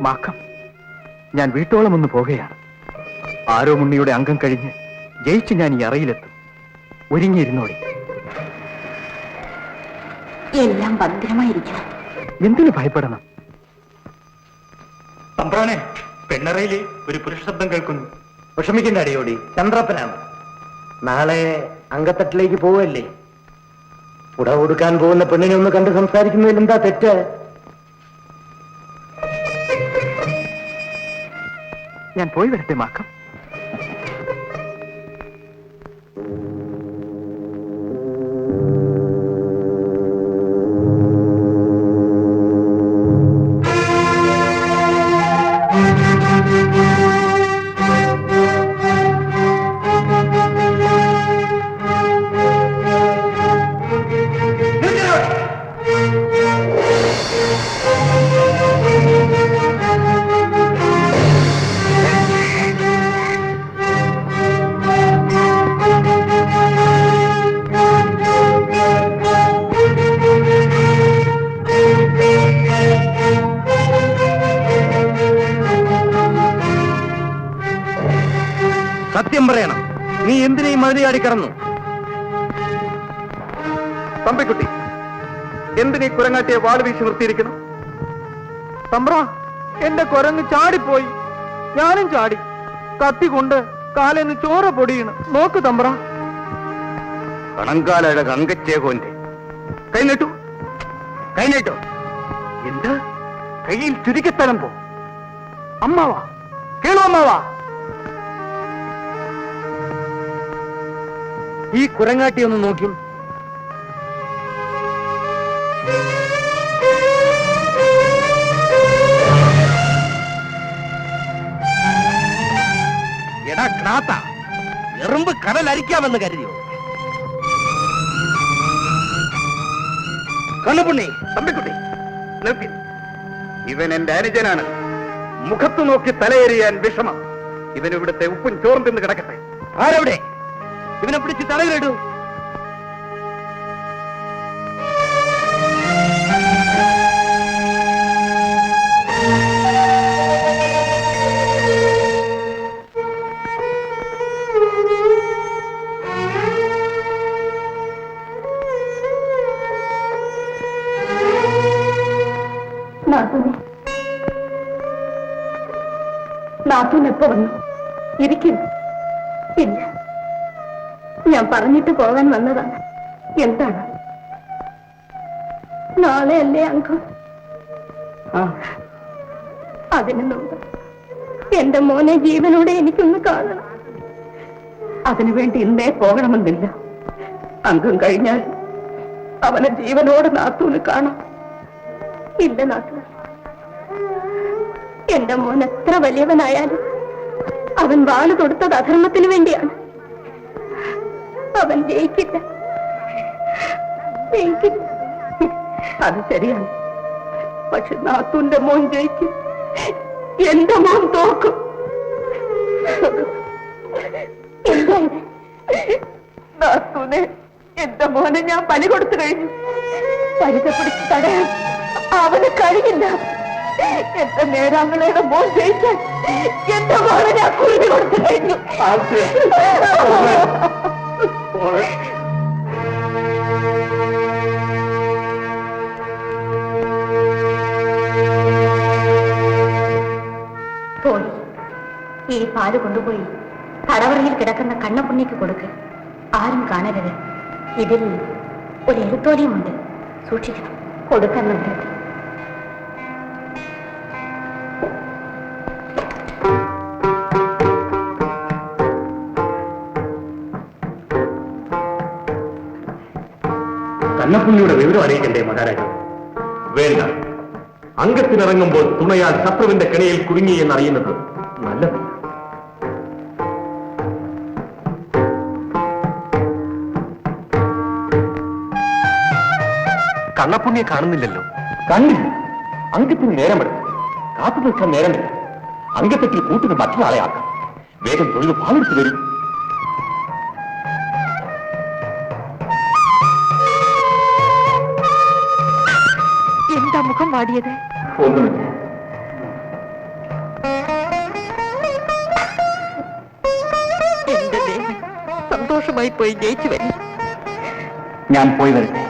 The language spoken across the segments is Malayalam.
മാക്കം, ഞാൻ വീട്ടോളം ഒന്ന് പോകുകയാണ്. ആരോ മുണ്ണിയുടെ അംഗം കഴിഞ്ഞ് ജയിച്ച് ഞാൻ ഈ അറയിലെത്തും. ഒരുങ്ങിയിരുന്നോളി. എല്ലാം ഭദ്രമായിരിക്കണം. എന്തിനു ഭയപ്പെടണം? തമ്പ്രാനെ, പെണ്ണറയില് ഒരു പുരുഷ ശബ്ദം കേൾക്കുന്നു. വിഷമിക്കുന്ന അടിയോടി, ചന്ദ്രപ്പനാണ്. നാളെ അങ്കത്തട്ടിലേക്ക് പോവല്ലേ? പുട കൊടുക്കാൻ പോകുന്ന പെണ്ണിനെ ഒന്ന് കണ്ട് സംസാരിക്കുന്നതിൽ എന്താ തെറ്റ്? ഞാൻ പോയി വരട്ടെ മാക്കം. സത്യം പറയണം, നീ എന്തിനീ മതിയാടി കറന്നു? തമ്പിക്കുട്ടി, എന്തിനീ കുരങ്ങാട്ടിയെ വാട് വീശി നിർത്തിയിരിക്കണം? തമ്പ്ര, എന്റെ കുരങ്ങ് ചാടിപ്പോയി. ഞാനും ചാടി. കത്തി കൊണ്ട് കാലെന്ന് ചോര പൊടിയണ്. നോക്ക് തമ്പ്ര. കണങ്കാലയുടെ കങ്കച്ചേകോന്റെ കൈനീട്ടു, കൈനീട്ടു. എന്ത്? കയ്യിൽ ചുരുക്കസ്ഥലം പോ. അമ്മാവാ, കേളു അമ്മാവാ. ഈ കുരങ്ങാട്ടി ഒന്ന് നോക്കി. എടാ ക്നാത്ത, എറുമ്പ് കടലരിക്കാമെന്ന് കരുതിയോ? കണ്ണുപുണ്ണി, തമ്പിക്കുട്ടി നിൽക്കി. ഇവൻ എന്റെ അനുജനാണ്. മുഖത്ത് നോക്കി തലയേറിയാൻ വിഷമം. ഇവനിവിടുത്തെ ഉപ്പും ചോറും തിന്ന് കിടക്കട്ടെ. ആരവിടെ? ഇവനെ പിടിച്ച് തലയിലിടൂ. നാത്തൂൻ എപ്പോ വന്നു? ഇരിക്കുന്നു. ഇല്ല, ഞാൻ പറഞ്ഞിട്ട് പോകാൻ വന്നതാണ്. എന്താണ്? നാളെയല്ലേ അംഗം? അതിനു മുമ്പ് എന്റെ മോനെ ജീവനോടെ എനിക്കൊന്ന് കാണണം. അതിനുവേണ്ടി ഇന്നേ പോകണമെന്നില്ല. അംഗം കഴിഞ്ഞാൽ അവനെ ജീവനോടെ നാത്തൂന് കാണാം. ഇല്ല നാത്തൂൻ, എന്റെ മോൻ എത്ര വലിയവനായാലും അവൻ വാല് തൊടുത്തത് അധർമ്മത്തിന് വേണ്ടിയാണ്. അവൻ ജയിക്കില്ല, ജയിക്കില്ല. അത് ശരിയാണ്. പക്ഷെ നാത്തൂന്റെ മോൻ ജയിക്കും, എന്റെ മോൻ തോക്കും. എന്തായത്? നാത്തൂനെ, എന്റെ മോനെ ഞാൻ പലി കൊടുത്തു കഴിഞ്ഞു. പരിചയപ്പെടുത്തി തടയാൻ അവന് കഴിയില്ല. എന്റെ നേരാങ്ങളയുടെ മോൻ ജയിക്കാൻ എന്റെ മോനെ ഞാൻ കുരുതി കൊടുത്തു കഴിഞ്ഞു. പോയി ഈ പാല് കൊണ്ടുപോയി തടവറയിൽ കിടക്കുന്ന കണ്ണപ്പുണ്ണിക്ക് കൊടുക്ക്. ആരും കാണരുത്. ഇതിൽ ഒരു എഴുത്തോലിയുമുണ്ട്, സൂക്ഷിക്കണം. കൊടുക്കുന്നുണ്ട്. കണ്ണപ്പുണ്ണിയുടെ വിവരം അറിയിക്കണ്ടേ മഹാരാജ? വേണ്ട. അംഗത്തിനിറങ്ങുമ്പോൾ തുണയാൽ ശത്രുവിന്റെ കെണിയിൽ കുടുങ്ങി എന്നറിയുന്നത് നല്ലത്. കണ്ണപ്പുണ്ണിയെ കാണുന്നില്ലല്ലോ. കണ്ടില്ല. അംഗത്തിന് നേരമെടുക്കും. കാത്തു നിൽക്കാൻ നേരമില്ല. അംഗത്തെട്ടിൽ കൂട്ടിന് മറ്റൊരാളെ ആക്കാം. വേഗം തൊഴിൽ പാലെടുത്ത് വരും. എന്താ മുഖം വാടിയത്? ഒന്നുമില്ല. സന്തോഷമായി പോയി ജയിച്ചു വരും. ഞാൻ പോയി വരട്ടെ.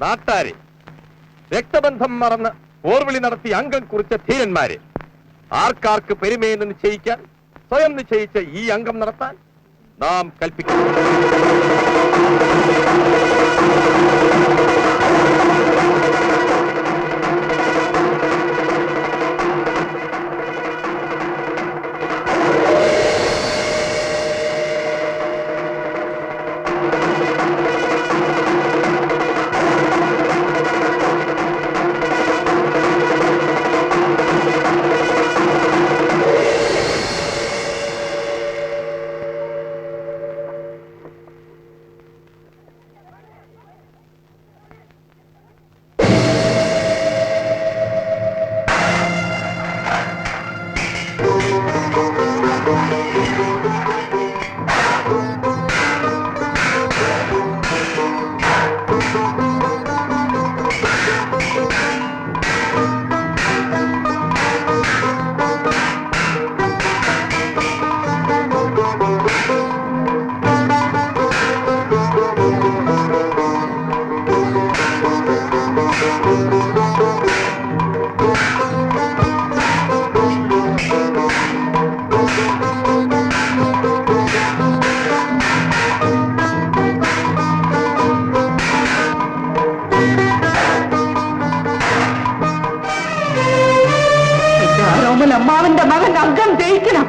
നാട്ടാരെ, രക്തബന്ധം മറന്ന് പോർവിളി നടത്തി അംഗം കുറിച്ച ധീരന്മാരെ, ആർക്കാർക്ക് പെരുമയെന്ന് നിശ്ചയിക്കാൻ സ്വയം നിശ്ചയിച്ച ഈ അംഗം നടത്താൻ നാം കൽപ്പിക്കുന്നു. അമ്മാവന്റെ മകൻ അംഗം ജയിക്കണം.